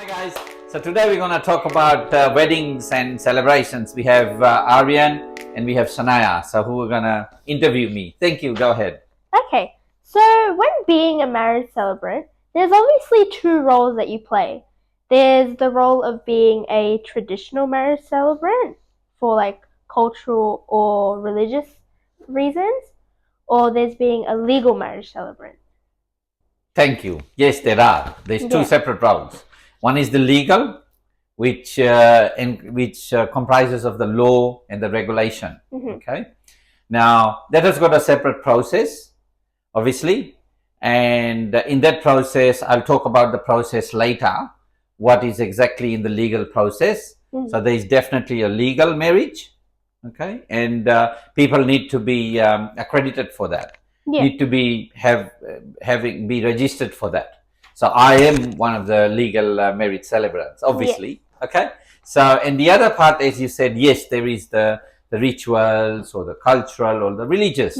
guys. So today we're going to talk about weddings and celebrations. We have Aryan and we have Shania. So who are going to interview me? Thank you. Go ahead. Okay, so when being a marriage celebrant, there's obviously two roles that you play. There's the role of being a traditional marriage celebrant for like cultural or religious reasons, or there's being a legal marriage celebrant. Thank you. Yes, there are. There's two Yeah. separate roles. One is the legal, which comprises of the law and the regulation. Okay. Now that has got a separate process, obviously, and in that process, I'll talk about the process later. What is exactly in the legal process? So there is definitely a legal marriage, okay, and people need to be accredited for that. Yeah. Need to be be registered for that. So I am one of the legal marriage celebrants, obviously. Okay. So and the other part, as you said, yes, there is the rituals or the cultural or the religious.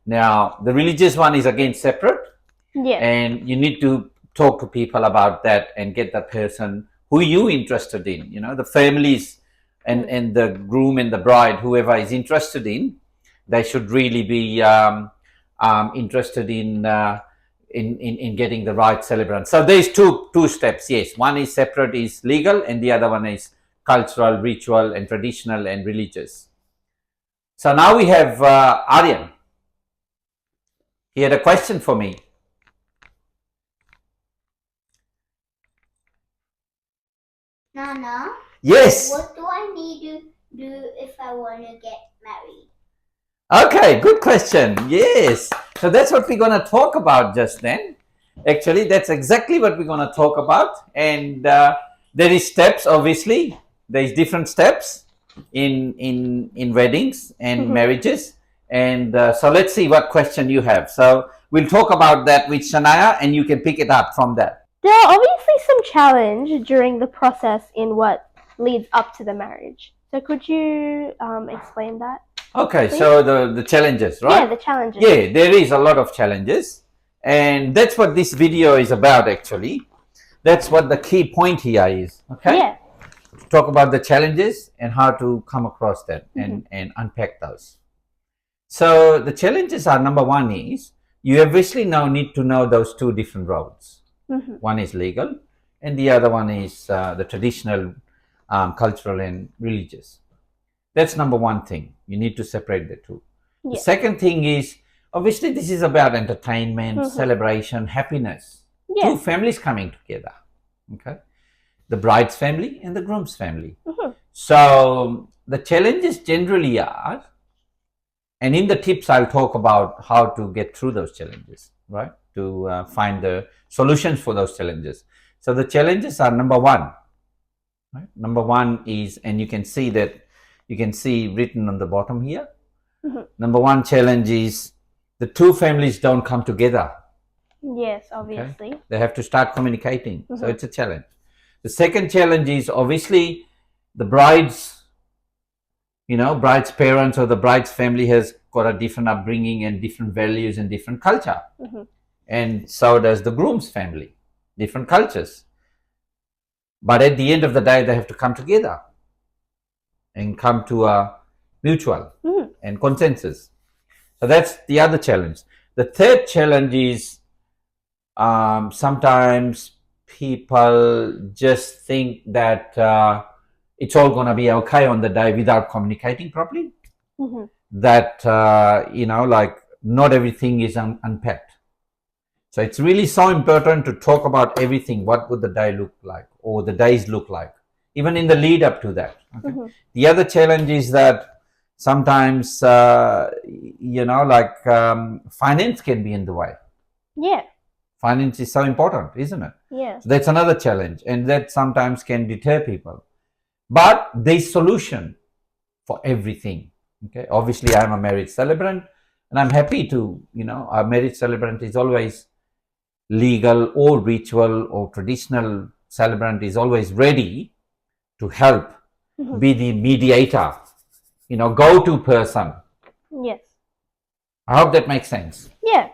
Now the religious one is again separate. Yeah. And you need to talk to people about that and get the person who you interested in, you know, the families and the groom and the bride, whoever is interested in, they should really be interested in getting the right celebrant. So there's two steps. Yes, one is separate, is legal, and the other one is cultural, ritual, and traditional and religious. So now we have Aryan. He had a question for me. Nana, Yes. what do I need to do if I want to get married? Okay, good question. Yes. So that's what we're going to talk about just then. Actually, that's exactly what we're going to talk about. And there is steps, obviously. There's different steps in weddings and marriages. And so let's see what question you have. So we'll talk about that with Shania and you can pick it up from that. There are obviously some challenge during the process in what leads up to the marriage. So could you explain that? Okay, please? so the challenges, right? Yeah, the challenges. Yeah, there is a lot of challenges. And that's what this video is about, actually. That's what the key point here is, okay? Yeah. Talk about the challenges and how to come across that and unpack those. So the challenges are, number one is, you obviously now need to know those two different roles. One is legal and the other one is the traditional, cultural and religious. That's number one thing. You need to separate the two. Yeah. The second thing is, obviously this is about entertainment, celebration, happiness. Yeah. Two families coming together, okay? The bride's family and the groom's family. So the challenges generally are, and in the tips I'll talk about how to get through those challenges, right? To find the solutions for those challenges. So the challenges are, number one, right? Number one is, and you can see that, you can see written on the bottom here. Number one challenge is the two families don't come together. Yes, obviously. Okay? They have to start communicating. So it's a challenge. The second challenge is obviously the bride's, you know, bride's parents or the bride's family has got a different upbringing and different values and different culture. And so does the groom's family, different cultures. But at the end of the day, they have to come together and come to a mutual and consensus. So that's the other challenge. The third challenge is sometimes people just think that it's all going to be okay on the day without communicating properly. That, you know, like not everything is unpacked. So it's really so important to talk about everything. What would the day look like or the days look like, even in the lead up to that. Okay? The other challenge is that sometimes, you know, like finance can be in the way. Yeah. Finance is so important, isn't it? Yeah. So that's another challenge, and that sometimes can deter people. But there's solution for everything. Okay. Obviously, I'm a marriage celebrant, and I'm happy to, you know, a marriage celebrant is always legal or ritual or traditional celebrant is always ready to help, be the mediator, you know, go-to person. Yes. I hope that makes sense. Yeah.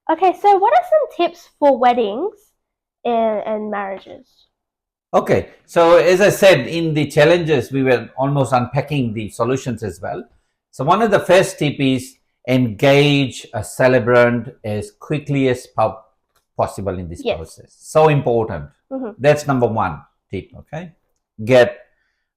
Okay, so what are some tips for weddings and marriages? Okay, so as I said in the challenges, we were almost unpacking the solutions as well. So one of the first tip is engage a celebrant as quickly as possible in this Yes. process. So important. Mhm. That's number one tip. Okay, get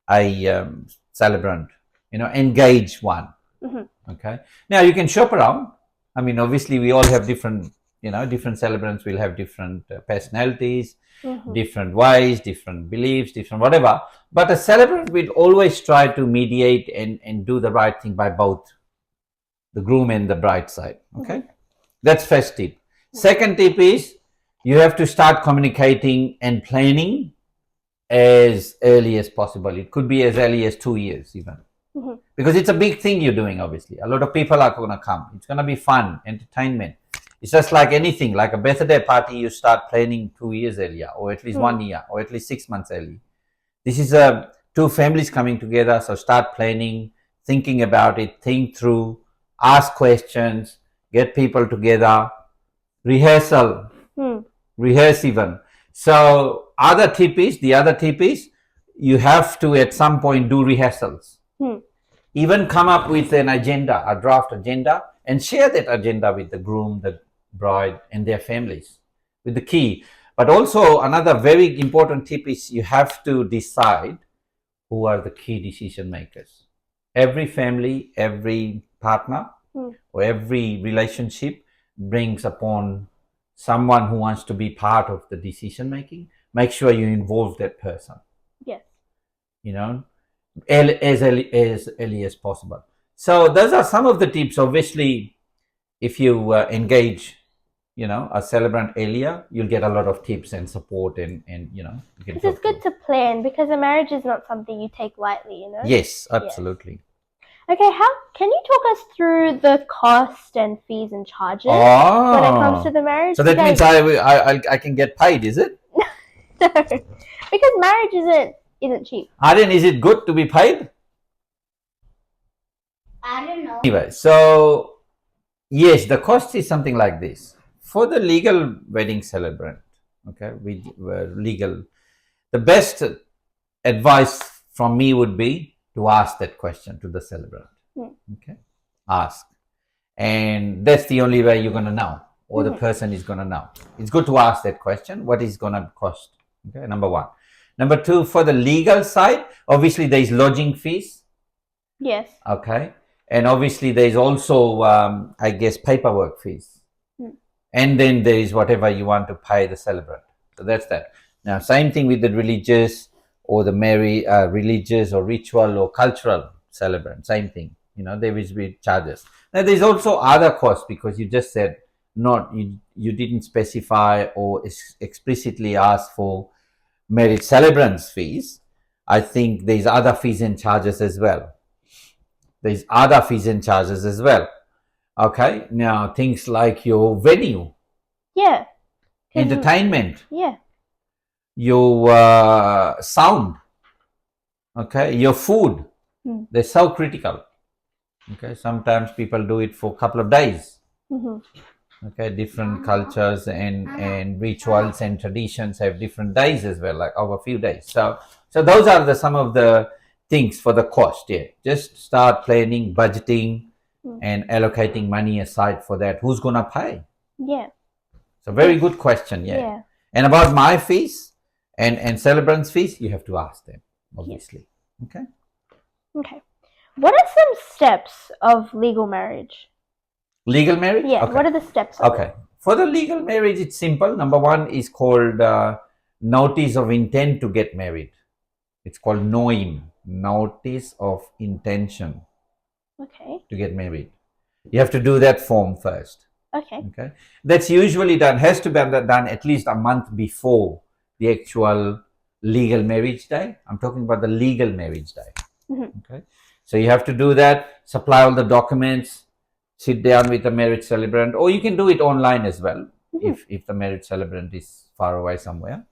a celebrant. Engage one. Mhm. Okay. Now you can shop around. I mean, obviously, we all have different. Different celebrants will have different personalities, Mhm. different ways, different beliefs, different whatever. But a celebrant will always try to mediate and do the right thing by both the groom and the bride side. Okay, that's first tip. Second tip is you have to start communicating and planning as early as possible. It could be as early as 2 years even. Mhm. Because it's a big thing you're doing, obviously. A lot of people are going to come. It's going to be fun, entertainment. It's just like anything, like a birthday party, you start planning 2 years earlier, or at least 1 year, or at least 6 months early. This is two families coming together, so start planning, thinking about it, think through, ask questions, get people together, rehearsal, rehearse even. So the other tip is you have to at some point do rehearsals. Even come up with an agenda, a draft agenda, and share that agenda with the groom, the bride, and their families with the key. But also another very important tip is you have to decide who are the key decision makers. Every family, every partner, or every relationship brings upon someone who wants to be part of the decision making. Make sure you involve that person. Yes. As early as possible. So those are some of the tips. Obviously, if you engage, a celebrant earlier, you'll get a lot of tips and support, and you can. Because it's good to plan, because a marriage is not something you take lightly, Yes, absolutely. Okay, can you talk us through the cost and fees and charges when it comes to the marriage? So that means I can get paid, is it? No, because marriage isn't cheap. Aryan, is it good to be paid? I don't know. Anyway, so yes, the cost is something like this. For the legal wedding celebrant, okay, we were legal. The best advice from me would be to ask that question to the celebrant. Okay, ask, and that's the only way you're gonna know, or the person is gonna know. It's good to ask that question. What is gonna cost? Okay, number one. Number two, for the legal side, obviously there is lodging fees. Yes. Okay, and obviously there is also, I guess, paperwork fees, and then there is whatever you want to pay the celebrant. So that's that. Now, same thing with the religious or the religious or ritual or cultural celebrant. Same thing. There will be charges. Now, there's also other costs, because you just said you didn't specify or explicitly ask for marriage celebrants fees. I think there's other fees and charges as well. Okay, now things like your venue, entertainment, your sound, okay, your food, they're so critical. Okay, sometimes people do it for a couple of days. Okay, different cultures and rituals and traditions have different days as well, like over a few days. So those are some of the things for the cost. Yeah, just start planning, budgeting, and allocating money aside for that. Who's gonna pay? Yeah. So very good question. Yeah. And about my fees and celebrants' fees, you have to ask them, obviously. Okay. What are some steps of legal marriage? Legal marriage? Yeah. Okay. What are the steps of Okay. For the legal marriage, it's simple. Number one is called notice of intent to get married. It's called NOIM, notice of intention to get married. You have to do that form first. Okay. That's usually has to be done at least a month before the actual legal marriage day. I'm talking about the legal marriage day. Okay. So you have to do that, supply all the documents, sit down with the marriage celebrant, or you can do it online as well if the marriage celebrant is far away somewhere.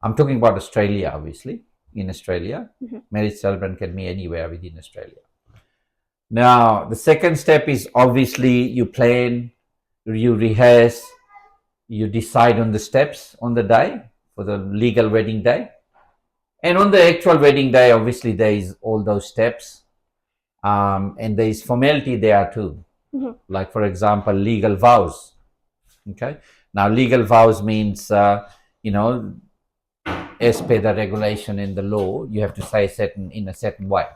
I'm talking about Australia, obviously. In Australia, marriage celebrant can be anywhere within Australia. Now, the second step is obviously you plan, you rehearse, you decide on the steps on the day for the legal wedding day. And on the actual wedding day, obviously, there is all those steps, and there is formality there too. Mhm. Like, for example, legal vows. Okay. Now, legal vows means, as per the regulation in the law, you have to say in a certain way.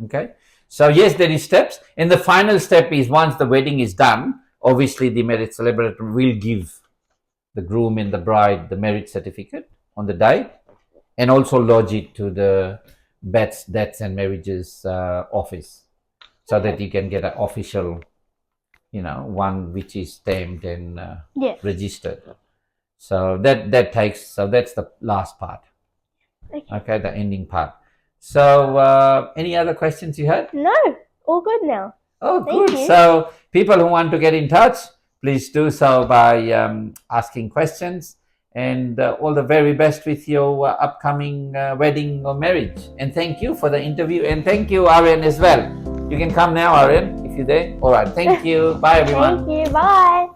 Okay. So yes, there is steps, and the final step is once the wedding is done. Obviously, the marriage celebrant will give the groom and the bride the marriage certificate on the day, and also lodge it to the deaths and marriages office, so that you can get an official, one which is stamped and Yes. registered. So that's the last part. Okay, the ending part. So any other questions you had? No, all good now. Oh, Thank good. you. So people who want to get in touch, please do so by asking questions. And all the very best with your upcoming wedding or marriage. And thank you for the interview. And thank you, Aryan, as well. You can come now, Aryan, if you're there. All right. Thank you. Bye, everyone. Thank you. Bye.